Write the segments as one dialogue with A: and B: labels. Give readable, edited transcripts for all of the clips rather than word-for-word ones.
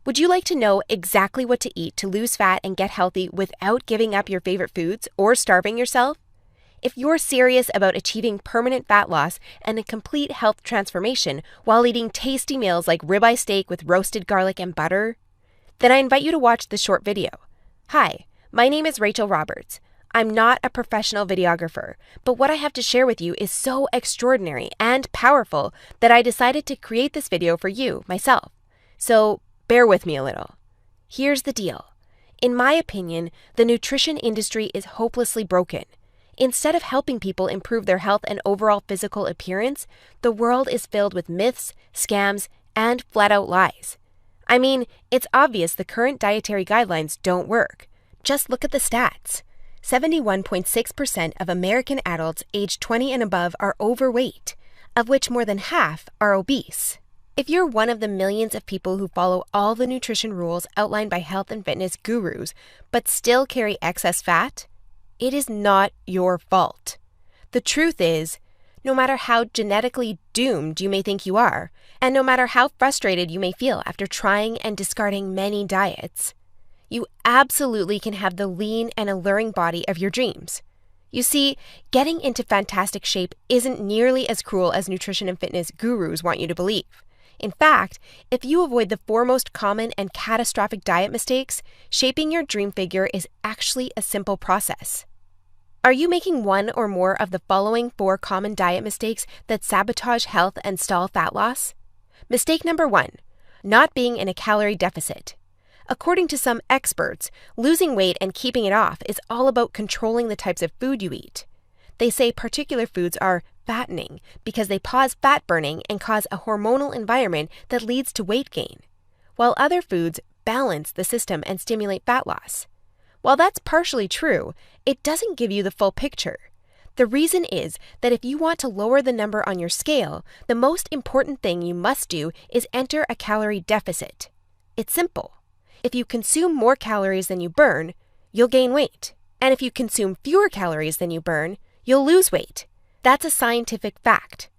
A: Would you like to know exactly what to eat to lose fat and get healthy without giving up your favorite foods or starving yourself? If you're serious about achieving permanent fat loss and a complete health transformation while eating tasty meals like ribeye steak with roasted garlic and butter, then I invite you to watch this short video. Hi, my name is Rachel Roberts. I'm not a professional videographer, but what I have to share with you is so extraordinary and powerful that I decided to create this video for you, myself. So bear with me a little. Here's the deal. In my opinion, the nutrition industry is hopelessly broken. Instead of helping people improve their health and overall physical appearance, the world is filled with myths, scams, and flat-out lies. I mean, it's obvious the current dietary guidelines don't work. Just look at the stats. 71.6% of American adults aged 20 and above are overweight, of which more than half are obese. If you're one of the millions of people who follow all the nutrition rules outlined by health and fitness gurus, but still carry excess fat, it is not your fault. The truth is, no matter how genetically doomed you may think you are, and no matter how frustrated you may feel after trying and discarding many diets, you absolutely can have the lean and alluring body of your dreams. You see, getting into fantastic shape isn't nearly as cruel as nutrition and fitness gurus want you to believe. In fact, if you avoid the four most common and catastrophic diet mistakes, shaping your dream figure is actually a simple process. Are you making one or more of the following 4 common diet mistakes that sabotage health and stall fat loss? Mistake number 1, not being in a calorie deficit. According to some experts, losing weight and keeping it off is all about controlling the types of food you eat. They say particular foods are fattening because they pause fat burning and cause a hormonal environment that leads to weight gain, while other foods balance the system and stimulate fat loss. While that's partially true, it doesn't give you the full picture. The reason is that if you want to lower the number on your scale, the most important thing you must do is enter a calorie deficit. It's simple. If you consume more calories than you burn, you'll gain weight. And if you consume fewer calories than you burn, you'll lose weight. That's a scientific fact.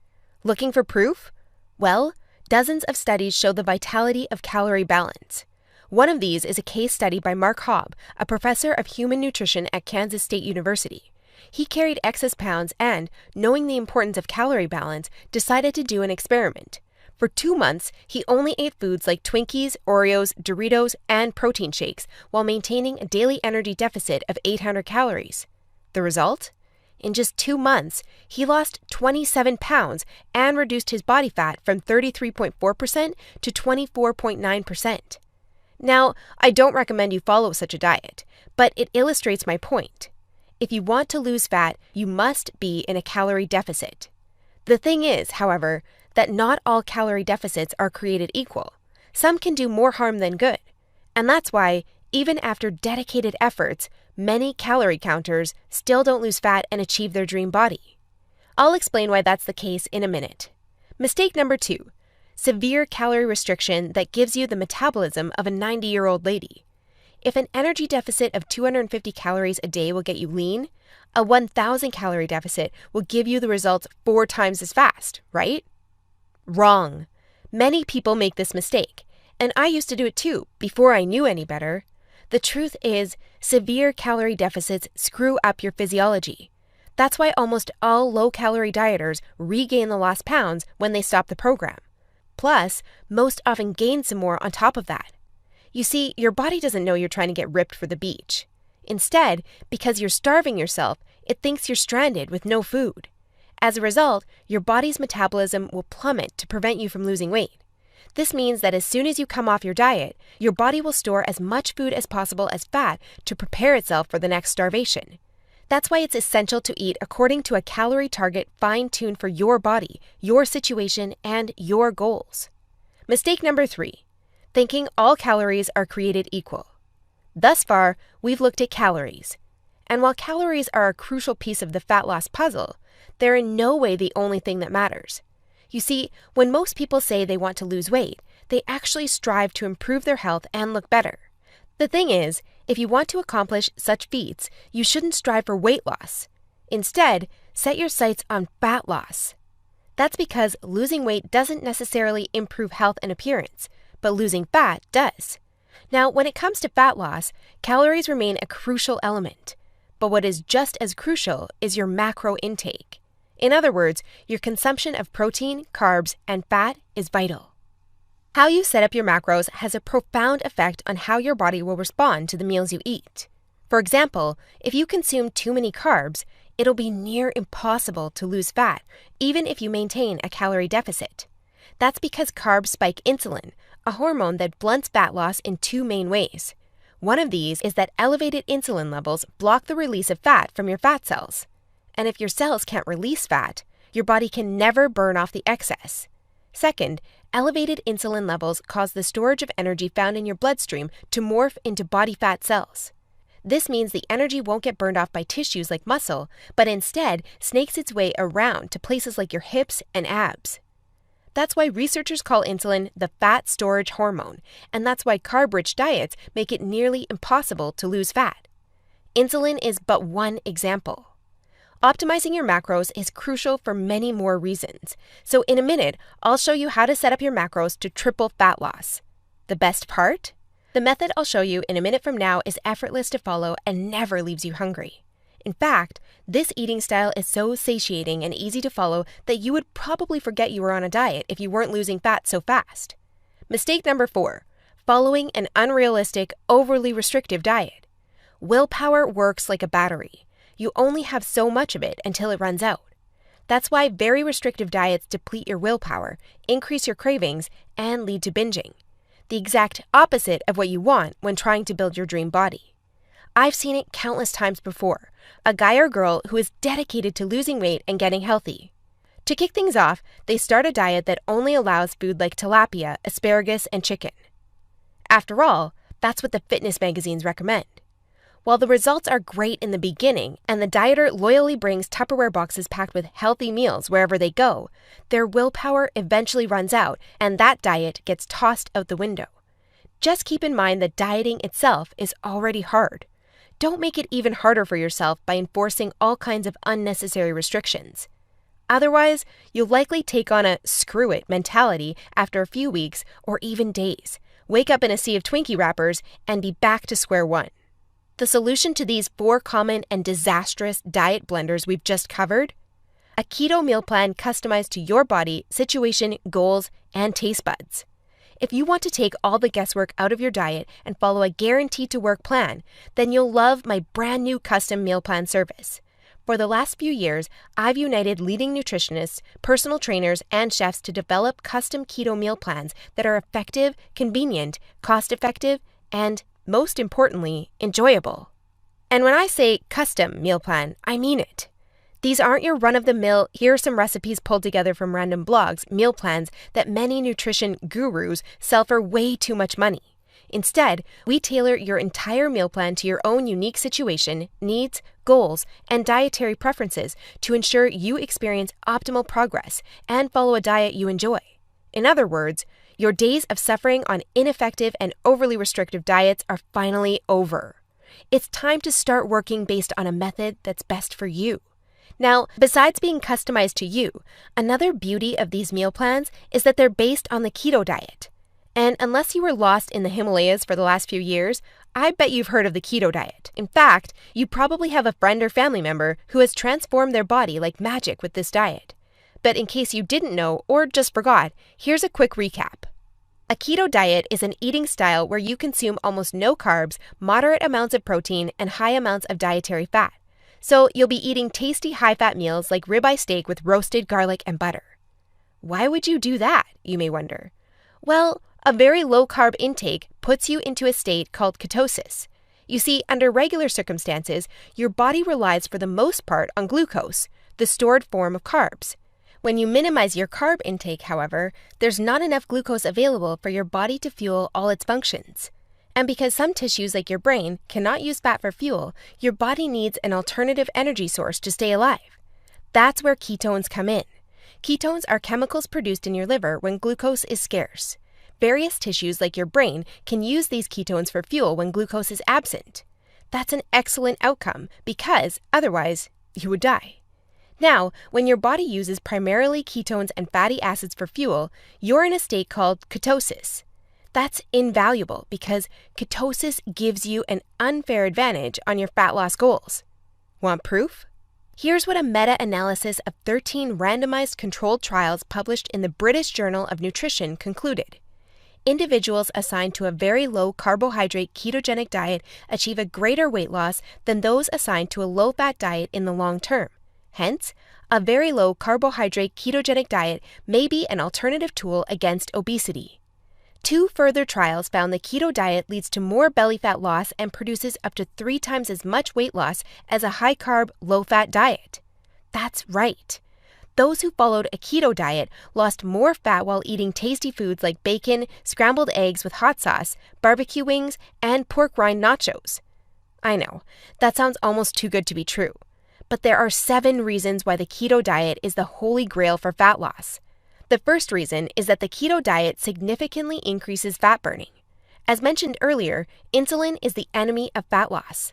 A: Looking for proof? Well, dozens of studies show the vitality of calorie balance. One of these is a case study by Mark Hobb, a professor of human nutrition at Kansas State University. He carried excess pounds and, knowing the importance of calorie balance, decided to do an experiment. For 2 months, he only ate foods like Twinkies, Oreos, Doritos, and protein shakes while maintaining a daily energy deficit of 800 calories. The result? In just 2 months, he lost 27 pounds and reduced his body fat from 33.4% to 24.9%. Now, I don't recommend you follow such a diet, but it illustrates my point. If you want to lose fat, you must be in a calorie deficit. The thing is, however, that not all calorie deficits are created equal. Some can do more harm than good. And that's why, even after dedicated efforts, many calorie counters still don't lose fat and achieve their dream body. I'll explain why that's the case in a minute. Mistake number 2. Severe calorie restriction that gives you the metabolism of a 90-year-old lady. If an energy deficit of 250 calories a day will get you lean, a 1,000 calorie deficit will give you the results 4 times as fast, right? Wrong. Many people make this mistake, and I used to do it too, before I knew any better. The truth is, severe calorie deficits screw up your physiology. That's why almost all low-calorie dieters regain the lost pounds when they stop the program. Plus, most often gain some more on top of that. You see, your body doesn't know you're trying to get ripped for the beach. Instead, because you're starving yourself, it thinks you're stranded with no food. As a result, your body's metabolism will plummet to prevent you from losing weight. This means that as soon as you come off your diet, your body will store as much food as possible as fat to prepare itself for the next starvation. That's why it's essential to eat according to a calorie target fine-tuned for your body, your situation, and your goals. Mistake number 3. Thinking all calories are created equal. Thus far, we've looked at calories. And while calories are a crucial piece of the fat loss puzzle, they're in no way the only thing that matters. You see, when most people say they want to lose weight, they actually strive to improve their health and look better. The thing is, if you want to accomplish such feats, you shouldn't strive for weight loss. Instead, set your sights on fat loss. That's because losing weight doesn't necessarily improve health and appearance, but losing fat does. Now, when it comes to fat loss, calories remain a crucial element. But what is just as crucial is your macro intake. In other words, your consumption of protein, carbs, and fat is vital. How you set up your macros has a profound effect on how your body will respond to the meals you eat. For example, if you consume too many carbs, it'll be near impossible to lose fat, even if you maintain a calorie deficit. That's because carbs spike insulin, a hormone that blunts fat loss in two main ways. One of these is that elevated insulin levels block the release of fat from your fat cells. And if your cells can't release fat, your body can never burn off the excess. Second, elevated insulin levels cause the storage of energy found in your bloodstream to morph into body fat cells. This means the energy won't get burned off by tissues like muscle, but instead snakes its way around to places like your hips and abs. That's why researchers call insulin the fat storage hormone, and that's why carb-rich diets make it nearly impossible to lose fat. Insulin is but one example. Optimizing your macros is crucial for many more reasons. So in a minute, I'll show you how to set up your macros to triple fat loss. The best part? The method I'll show you in a minute from now is effortless to follow and never leaves you hungry. In fact, this eating style is so satiating and easy to follow that you would probably forget you were on a diet if you weren't losing fat so fast. Mistake number 4, following an unrealistic, overly restrictive diet. Willpower works like a battery. You only have so much of it until it runs out. That's why very restrictive diets deplete your willpower, increase your cravings, and lead to binging. The exact opposite of what you want when trying to build your dream body. I've seen it countless times before, a guy or girl who is dedicated to losing weight and getting healthy. To kick things off, they start a diet that only allows food like tilapia, asparagus, and chicken. After all, that's what the fitness magazines recommend. While the results are great in the beginning, and the dieter loyally brings Tupperware boxes packed with healthy meals wherever they go, their willpower eventually runs out, and that diet gets tossed out the window. Just keep in mind that dieting itself is already hard. Don't make it even harder for yourself by enforcing all kinds of unnecessary restrictions. Otherwise, you'll likely take on a screw it mentality after a few weeks or even days, wake up in a sea of Twinkie wrappers, and be back to square one. The solution to these 4 common and disastrous diet blunders we've just covered? A keto meal plan customized to your body, situation, goals, and taste buds. If you want to take all the guesswork out of your diet and follow a guaranteed-to-work plan, then you'll love my brand new custom meal plan service. For the last few years, I've united leading nutritionists, personal trainers, and chefs to develop custom keto meal plans that are effective, convenient, cost-effective, and most importantly, enjoyable. And when I say custom meal plan, I mean it. These aren't your run-of-the-mill, here are some recipes pulled together from random blogs, meal plans that many nutrition gurus sell for way too much money. Instead, we tailor your entire meal plan to your own unique situation, needs, goals, and dietary preferences to ensure you experience optimal progress and follow a diet you enjoy. In other words, your days of suffering on ineffective and overly restrictive diets are finally over. It's time to start working based on a method that's best for you. Now, besides being customized to you, another beauty of these meal plans is that they're based on the keto diet. And unless you were lost in the Himalayas for the last few years, I bet you've heard of the keto diet. In fact, you probably have a friend or family member who has transformed their body like magic with this diet. But in case you didn't know or just forgot, here's a quick recap. A keto diet is an eating style where you consume almost no carbs, moderate amounts of protein, and high amounts of dietary fat. So you'll be eating tasty high-fat meals like ribeye steak with roasted garlic and butter. Why would you do that, you may wonder? Well, a very low-carb intake puts you into a state called ketosis. You see, under regular circumstances, your body relies for the most part on glucose, the stored form of carbs. When you minimize your carb intake, however, there's not enough glucose available for your body to fuel all its functions. And because some tissues like your brain cannot use fat for fuel, your body needs an alternative energy source to stay alive. That's where ketones come in. Ketones are chemicals produced in your liver when glucose is scarce. Various tissues like your brain can use these ketones for fuel when glucose is absent. That's an excellent outcome because otherwise you would die. Now, when your body uses primarily ketones and fatty acids for fuel, you're in a state called ketosis. That's invaluable because ketosis gives you an unfair advantage on your fat loss goals. Want proof? Here's what a meta-analysis of 13 randomized controlled trials published in the British Journal of Nutrition concluded. Individuals assigned to a very low carbohydrate ketogenic diet achieve a greater weight loss than those assigned to a low-fat diet in the long term. Hence, a very low carbohydrate ketogenic diet may be an alternative tool against obesity. 2 further trials found the keto diet leads to more belly fat loss and produces up to 3 times as much weight loss as a high-carb, low-fat diet. That's right. Those who followed a keto diet lost more fat while eating tasty foods like bacon, scrambled eggs with hot sauce, barbecue wings, and pork rind nachos. I know, that sounds almost too good to be true. But there are 7 reasons why the keto diet is the holy grail for fat loss. The first reason is that the keto diet significantly increases fat burning. As mentioned earlier, insulin is the enemy of fat loss.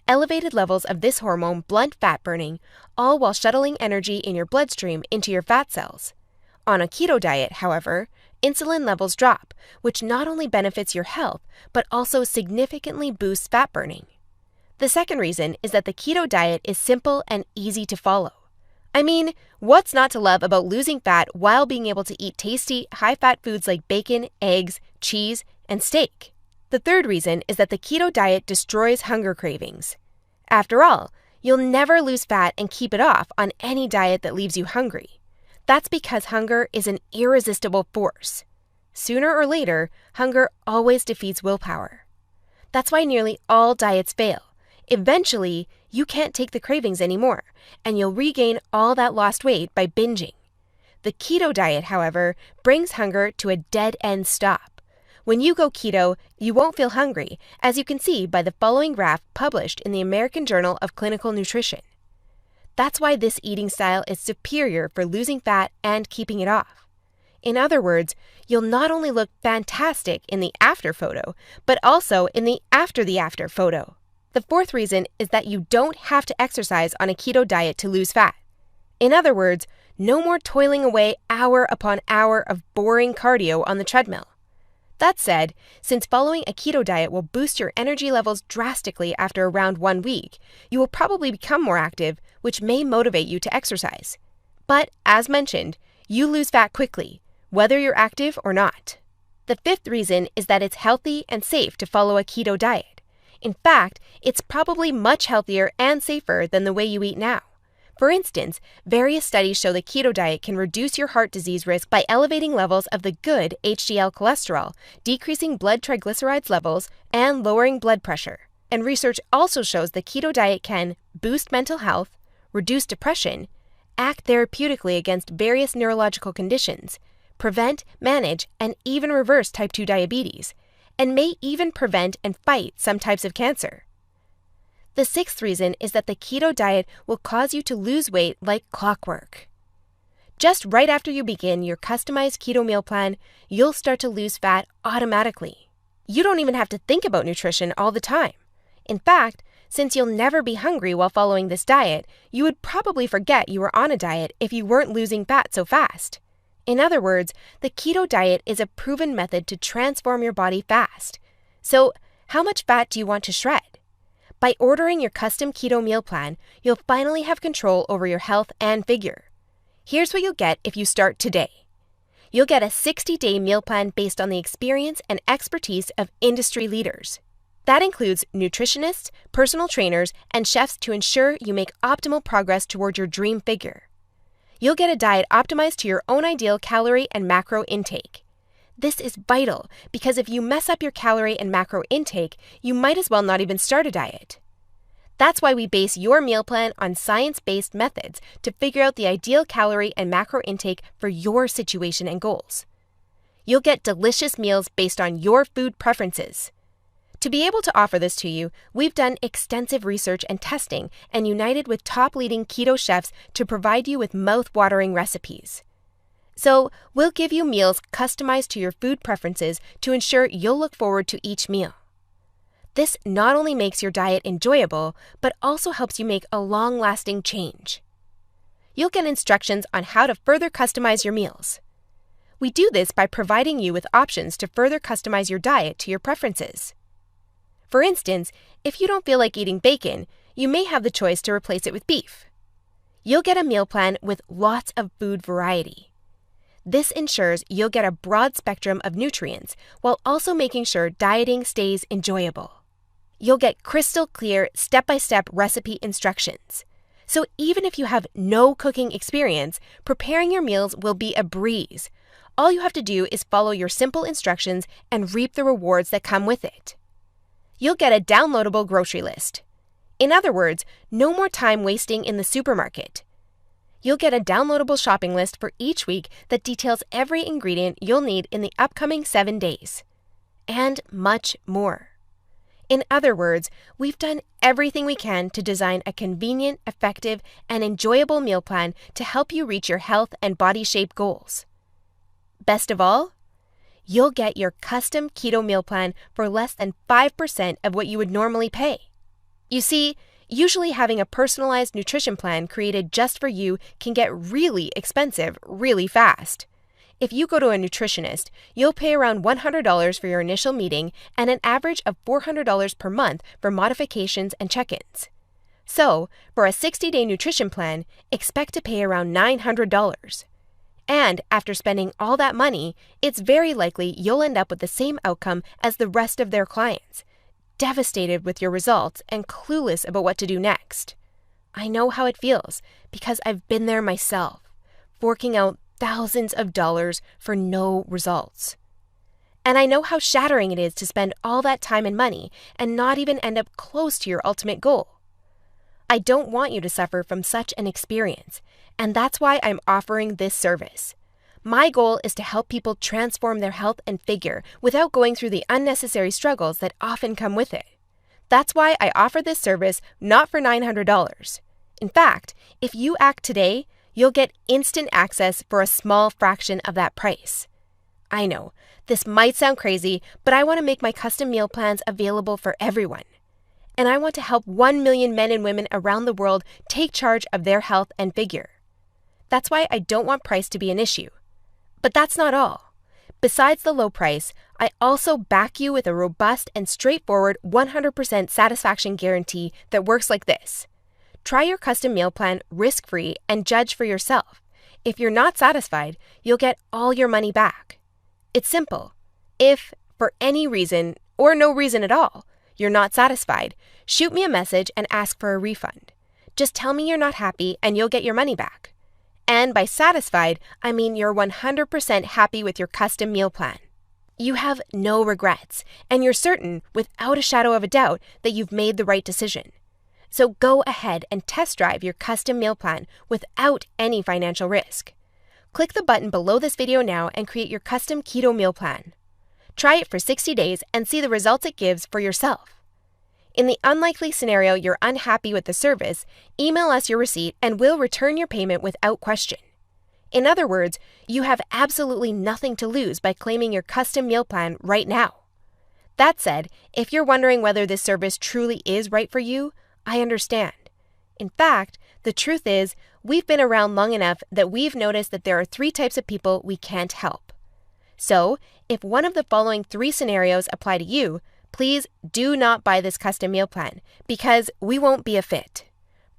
A: Elevated levels of this hormone blunt fat burning, all while shuttling energy in your bloodstream into your fat cells. On a keto diet, however, insulin levels drop, which not only benefits your health, but also significantly boosts fat burning. The second reason is that the keto diet is simple and easy to follow. I mean, what's not to love about losing fat while being able to eat tasty, high-fat foods like bacon, eggs, cheese, and steak? The third reason is that the keto diet destroys hunger cravings. After all, you'll never lose fat and keep it off on any diet that leaves you hungry. That's because hunger is an irresistible force. Sooner or later, hunger always defeats willpower. That's why nearly all diets fail. Eventually, you can't take the cravings anymore, and you'll regain all that lost weight by binging. The keto diet, however, brings hunger to a dead-end stop. When you go keto, you won't feel hungry, as you can see by the following graph published in the American Journal of Clinical Nutrition. That's why this eating style is superior for losing fat and keeping it off. In other words, you'll not only look fantastic in the after photo, but also in the after photo. The fourth reason is that you don't have to exercise on a keto diet to lose fat. In other words, no more toiling away hour upon hour of boring cardio on the treadmill. That said, since following a keto diet will boost your energy levels drastically after around 1 week, you will probably become more active, which may motivate you to exercise. But, as mentioned, you lose fat quickly, whether you're active or not. The fifth reason is that it's healthy and safe to follow a keto diet. In fact, it's probably much healthier and safer than the way you eat now. For instance, various studies show the keto diet can reduce your heart disease risk by elevating levels of the good HDL cholesterol, decreasing blood triglycerides levels, and lowering blood pressure. And research also shows the keto diet can boost mental health, reduce depression, act therapeutically against various neurological conditions, prevent, manage, and even reverse type 2 diabetes, and may even prevent and fight some types of cancer. The sixth reason is that the keto diet will cause you to lose weight like clockwork. Just right after you begin your customized keto meal plan, you'll start to lose fat automatically. You don't even have to think about nutrition all the time. In fact, since you'll never be hungry while following this diet, you would probably forget you were on a diet if you weren't losing fat so fast. In other words, the keto diet is a proven method to transform your body fast. So, how much fat do you want to shred? By ordering your custom keto meal plan, you'll finally have control over your health and figure. Here's what you'll get if you start today. You'll get a 60-day meal plan based on the experience and expertise of industry leaders. That includes nutritionists, personal trainers, and chefs to ensure you make optimal progress toward your dream figure. You'll get a diet optimized to your own ideal calorie and macro intake. This is vital because if you mess up your calorie and macro intake, you might as well not even start a diet. That's why we base your meal plan on science-based methods to figure out the ideal calorie and macro intake for your situation and goals. You'll get delicious meals based on your food preferences. To be able to offer this to you, we've done extensive research and testing and united with top leading keto chefs to provide you with mouth-watering recipes. So, we'll give you meals customized to your food preferences to ensure you'll look forward to each meal. This not only makes your diet enjoyable, but also helps you make a long-lasting change. You'll get instructions on how to further customize your meals. We do this by providing you with options to further customize your diet to your preferences. For instance, if you don't feel like eating bacon, you may have the choice to replace it with beef. You'll get a meal plan with lots of food variety. This ensures you'll get a broad spectrum of nutrients while also making sure dieting stays enjoyable. You'll get crystal clear step-by-step recipe instructions. So even if you have no cooking experience, preparing your meals will be a breeze. All you have to do is follow your simple instructions and reap the rewards that come with it. You'll get a downloadable grocery list. In other words, no more time wasting in the supermarket. You'll get a downloadable shopping list for each week that details every ingredient you'll need in the upcoming 7 days. And much more. In other words, we've done everything we can to design a convenient, effective, and enjoyable meal plan to help you reach your health and body shape goals. Best of all, you'll get your custom keto meal plan for less than 5% of what you would normally pay. You see, usually having a personalized nutrition plan created just for you can get really expensive really fast. If you go to a nutritionist, you'll pay around $100 for your initial meeting and an average of $400 per month for modifications and check-ins. So, for a 60-day nutrition plan, expect to pay around $900. And after spending all that money, it's very likely you'll end up with the same outcome as the rest of their clients, devastated with your results and clueless about what to do next. I know how it feels because I've been there myself, forking out thousands of dollars for no results. And I know how shattering it is to spend all that time and money and not even end up close to your ultimate goal. I don't want you to suffer from such an experience, and that's why I'm offering this service. My goal is to help people transform their health and figure without going through the unnecessary struggles that often come with it. That's why I offer this service not for $900. In fact, if you act today, you'll get instant access for a small fraction of that price. I know, this might sound crazy, but I want to make my custom meal plans available for everyone. And I want to help 1 million men and women around the world take charge of their health and figure. That's why I don't want price to be an issue. But that's not all. Besides the low price, I also back you with a robust and straightforward 100% satisfaction guarantee that works like this. Try your custom meal plan risk-free and judge for yourself. If you're not satisfied, you'll get all your money back. It's simple. If, for any reason, or no reason at all, you're not satisfied, shoot me a message and ask for a refund. Just tell me you're not happy and you'll get your money back. And by satisfied, I mean you're 100% happy with your custom meal plan. You have no regrets, and you're certain, without a shadow of a doubt, that you've made the right decision. So go ahead and test drive your custom meal plan without any financial risk. Click the button below this video now and create your custom keto meal plan. Try it for 60 days and see the results it gives for yourself. In the unlikely scenario you're unhappy with the service, email us your receipt and we'll return your payment without question. In other words, you have absolutely nothing to lose by claiming your custom meal plan right now. That said, if you're wondering whether this service truly is right for you, I understand. In fact, the truth is, we've been around long enough that we've noticed that there are 3 types of people we can't help. So, if one of the following 3 scenarios apply to you, please do not buy this custom meal plan because we won't be a fit.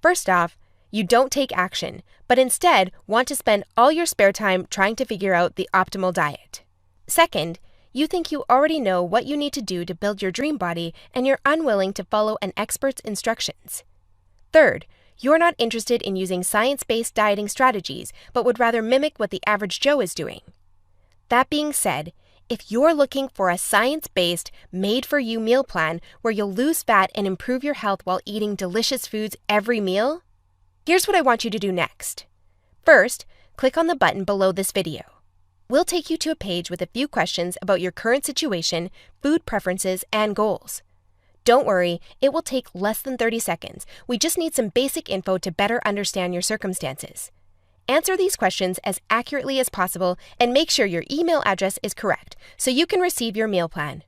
A: First off, you don't take action, but instead want to spend all your spare time trying to figure out the optimal diet. Second, you think you already know what you need to do to build your dream body and you're unwilling to follow an expert's instructions. Third, you're not interested in using science-based dieting strategies, but would rather mimic what the average Joe is doing. That being said, if you're looking for a science-based, made-for-you meal plan where you'll lose fat and improve your health while eating delicious foods every meal, here's what I want you to do next. First, click on the button below this video. We'll take you to a page with a few questions about your current situation, food preferences, and goals. Don't worry, it will take less than 30 seconds. We just need some basic info to better understand your circumstances. Answer these questions as accurately as possible and make sure your email address is correct so you can receive your meal plan.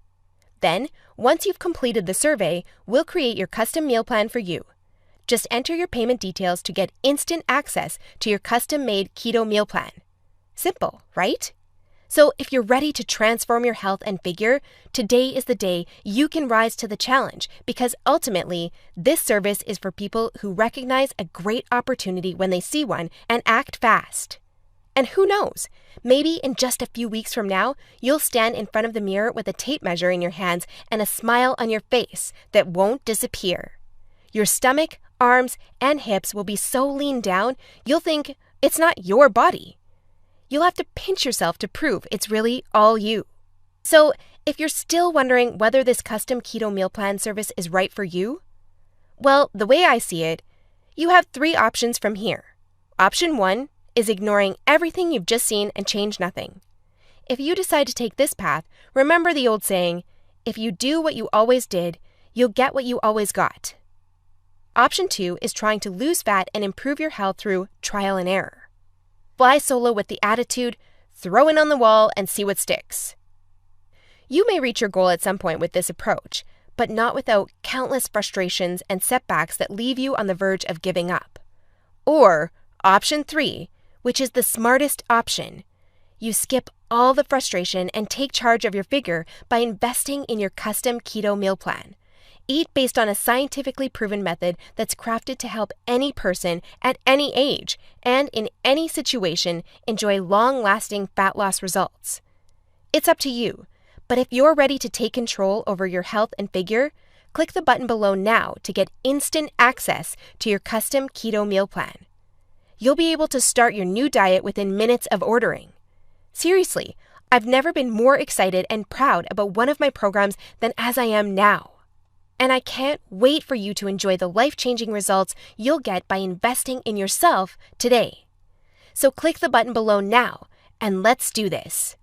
A: Then, once you've completed the survey, we'll create your custom meal plan for you. Just enter your payment details to get instant access to your custom-made keto meal plan. Simple, right? So if you're ready to transform your health and figure, today is the day you can rise to the challenge, because ultimately, this service is for people who recognize a great opportunity when they see one and act fast. And who knows, maybe in just a few weeks from now, you'll stand in front of the mirror with a tape measure in your hands and a smile on your face that won't disappear. Your stomach, arms, and hips will be so lean down, you'll think it's not your body. You'll have to pinch yourself to prove it's really all you. So, if you're still wondering whether this custom keto meal plan service is right for you, well, the way I see it, you have 3 options from here. Option 1 is ignoring everything you've just seen and change nothing. If you decide to take this path, remember the old saying, if you do what you always did, you'll get what you always got. Option 2 is trying to lose fat and improve your health through trial and error. Fly solo with the attitude, throw it on the wall and see what sticks. You may reach your goal at some point with this approach, but not without countless frustrations and setbacks that leave you on the verge of giving up. Or option 3, which is the smartest option. You skip all the frustration and take charge of your figure by investing in your custom keto meal plan. Eat based on a scientifically proven method that's crafted to help any person at any age and in any situation enjoy long-lasting fat loss results. It's up to you, but if you're ready to take control over your health and figure, click the button below now to get instant access to your custom keto meal plan. You'll be able to start your new diet within minutes of ordering. Seriously, I've never been more excited and proud about one of my programs than as I am now. And I can't wait for you to enjoy the life-changing results you'll get by investing in yourself today. So click the button below now, and let's do this.